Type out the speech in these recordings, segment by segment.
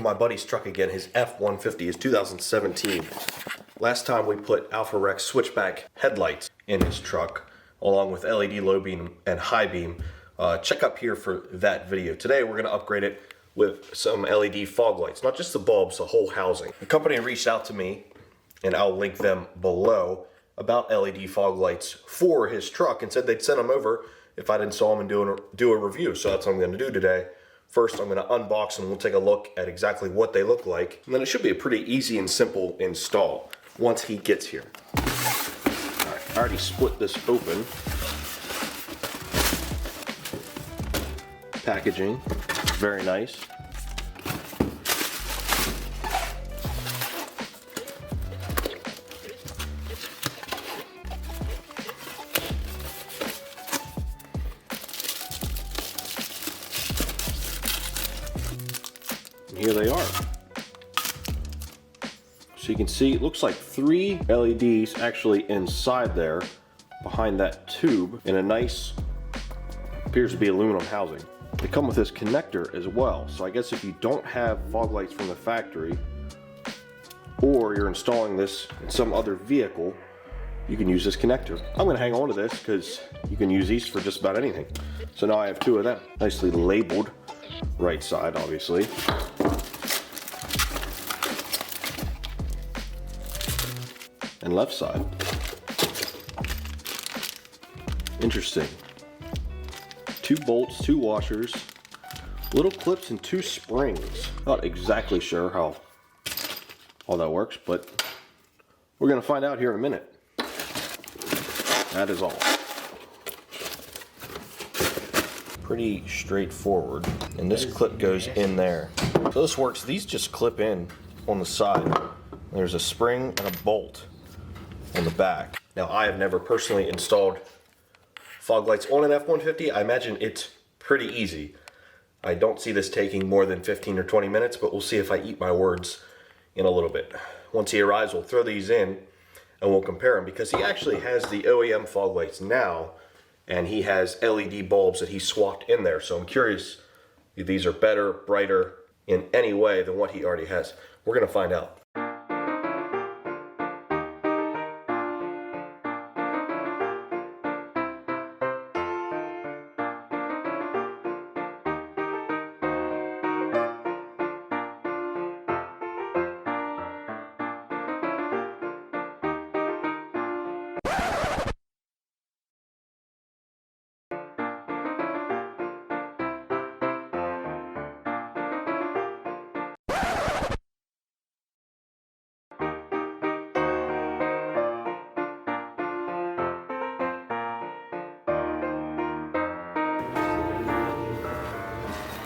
my buddy's truck again, his F150, his 2017. Last time we put Alpha Rex switchback headlights in his truck, along with LED low beam and high beam. Check up here for that video. Today we're gonna upgrade it with some LED fog lights, not just the bulbs, the whole housing. The company reached out to me, and I'll link them below, about LED fog lights for his truck and said they'd send them over if I'd install them and do a review. So that's what I'm gonna do today. First, I'm gonna unbox them. We'll take a look at exactly what they look like. And then it should be a pretty easy and simple install once he gets here. All right, I already split this open. Packaging, very nice. Here they are. So you can see it looks like 3 LEDs actually inside there behind that tube in a nice, appears to be aluminum housing. They come with this connector as well. So I guess if you don't have fog lights from the factory, or you're installing this in some other vehicle, you can use this connector. I'm gonna hang on to this because you can use these for just about anything. So now I have 2 of them, nicely labeled, right side obviously. And left side. Interesting. 2 bolts, 2 washers, little clips and 2 springs. Not exactly sure how all that works, but we're gonna find out here in a minute. That is all. Pretty straightforward. And this clip goes in there. So this works, these just clip in on the side. There's a spring and a bolt on the back. Now I have never personally installed fog lights on an F-150. I imagine it's pretty easy. I don't see this taking more than 15 or 20 minutes, but we'll see if I eat my words in a little bit. Once he arrives, we'll throw these in and we'll compare them, because he actually has the OEM fog lights now and he has LED bulbs that he swapped in there. So I'm curious if these are better, brighter in any way than what he already has. We're gonna find out.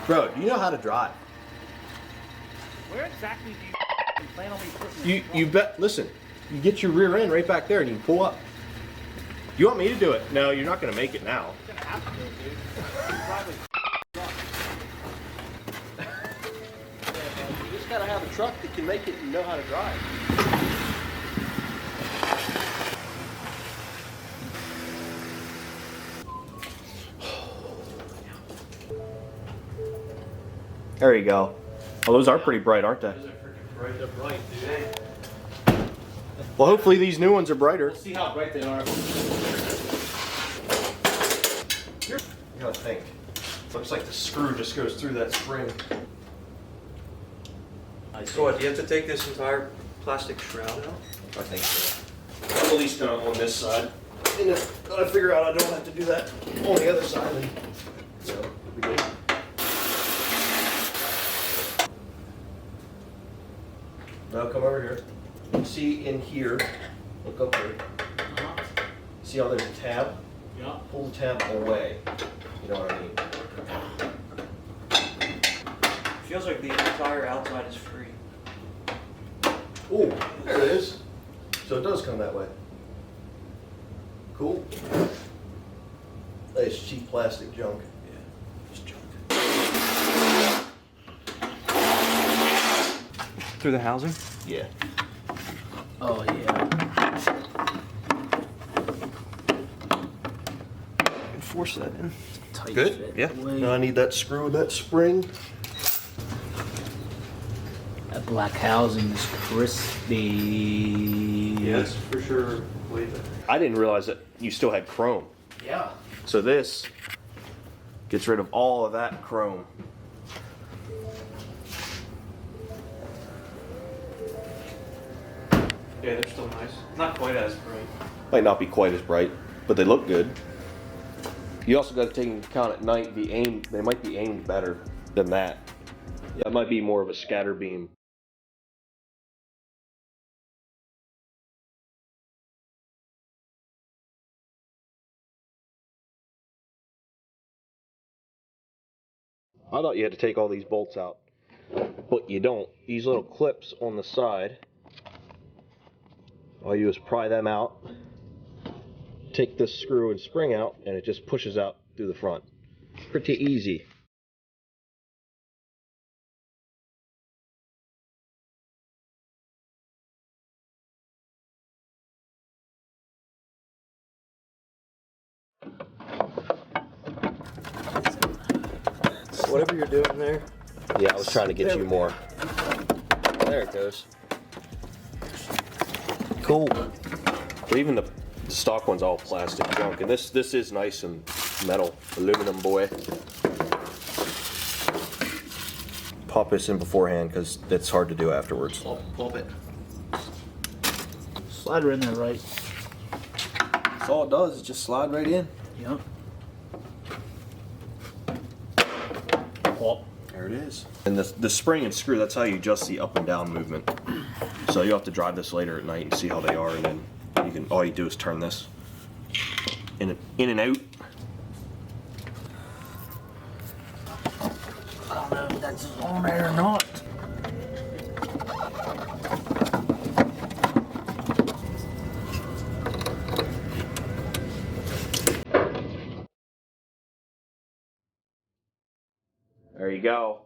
Bro, do you know how to drive? Where exactly do you plan on me putting You bet. Listen, you get your rear end right back there and you can pull up. You want me to do it? No, you're not going to make it now. You're gonna have to do it, dude. You probably You just got to have a truck that can make it and know how to drive. There you go. Oh, those are pretty bright, aren't they? Those are freaking bright. They're bright, dude. Well, hopefully these new ones are brighter. We'll see how bright they are. You gotta think. Looks like the screw just goes through that spring. So what, do you have to take this entire plastic shroud out? I think so. I'm at least done on this side. And if I figure out I don't have to do that on the other side, then, you know, we good. Now come over here. You can see in here, look up here. See how there's a tab? Yeah. Pull the tab away. You know what I mean? Feels like the entire outside is free. Oh, there it is. So it does come that way. Cool. Nice cheap plastic junk. Yeah, just junk. Through the housing? Yeah. Oh yeah. Force that in. Good? Yeah. Now I need that screw and that spring. That black housing is crispy. Yeah, it's for sure way better. I didn't realize that you still had chrome. Yeah. So this gets rid of all of that chrome. Yeah, they're still nice. Not quite as bright. Might not be quite as bright, but they look good. You also got to take into account at night the aim. They might be aimed better than that. That might be more of a scatter beam. I thought you had to take all these bolts out, but you don't. These little clips on the side, all you do is pry them out, take this screw and spring out, and it just pushes out through the front. Pretty easy. Whatever you're doing there. Yeah, I was trying to get you more. There it goes. Cool. But even the stock one's all plastic junk, and this is nice and metal, aluminum boy. Pop this in beforehand because it's hard to do afterwards. Pop it. Slide her in there right. That's all it does, is just slide right in. Yep. Pop. There it is. And the spring and screw, that's how you adjust the up and down movement. So you'll have to drive this later at night and see how they are, and then you can, all you do is turn this in and out. I don't know if that's on there or not. There you go.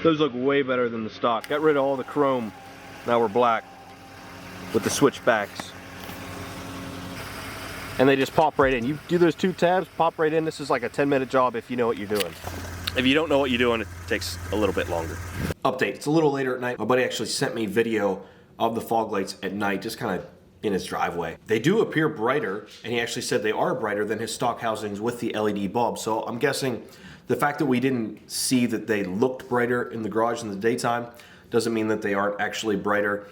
Those look way better than the stock. Got rid of all the chrome. Now we're black with the switchbacks. And they just pop right in. You do those two tabs, pop right in. This is like a 10-minute job if you know what you're doing. If you don't know what you're doing, it takes a little bit longer. Update, it's a little later at night. My buddy actually sent me video of the fog lights at night, just kind of in his driveway. They do appear brighter, and he actually said they are brighter than his stock housings with the LED bulb. So I'm guessing the fact that we didn't see that they looked brighter in the garage in the daytime doesn't mean that they aren't actually brighter.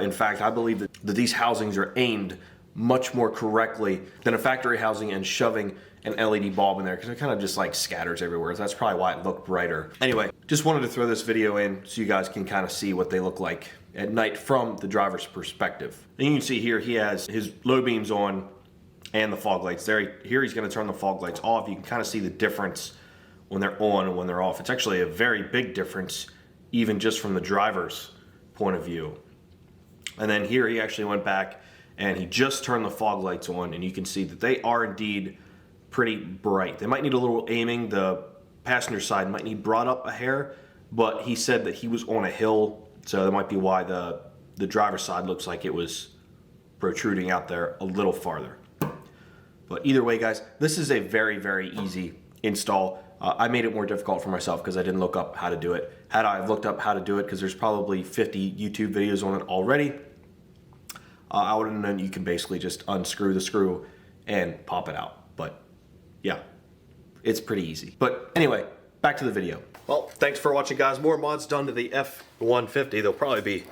In fact, I believe that these housings are aimed much more correctly than a factory housing and shoving an LED bulb in there, because it kind of just like scatters everywhere. So that's probably why it looked brighter. Anyway, just wanted to throw this video in so you guys can kind of see what they look like at night from the driver's perspective. And you can see here he has his low beams on and the fog lights there. Here he's going to turn the fog lights off. You can kind of see the difference when they're on and when they're off. It's actually a very big difference, even just from the driver's point of view. And then here he actually went back and he just turned the fog lights on, and you can see that they are indeed pretty bright. They might need a little aiming. The passenger side might need brought up a hair, but he said that he was on a hill, so that might be why the driver's side looks like it was protruding out there a little farther. But either way, guys, this is a very, very easy install. I made it more difficult for myself because I didn't look up how to do it. Had I looked up how to do it, because there's probably 50 YouTube videos on it already, I would have known you can basically just unscrew the screw and pop it out. But yeah, it's pretty easy. But anyway, back to the video. Well, thanks for watching, guys. More mods done to the F150. There'll probably be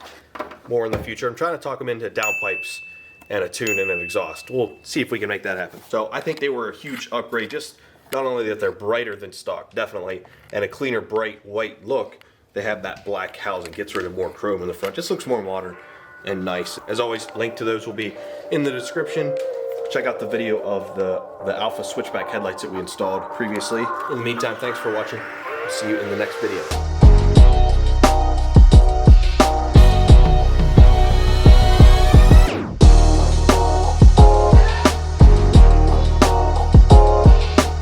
more in the future. I'm trying to talk them into downpipes and a tune and an exhaust. We'll see if we can make that happen. So I think they were a huge upgrade. Just not only that they're brighter than stock, definitely, and a cleaner, bright white look, they have that black housing. Gets rid of more chrome in the front. Just looks more modern and nice. As always, link to those will be in the description. Check out the video of the Alpha switchback headlights that we installed previously. In the meantime, thanks for watching. See you in the next video.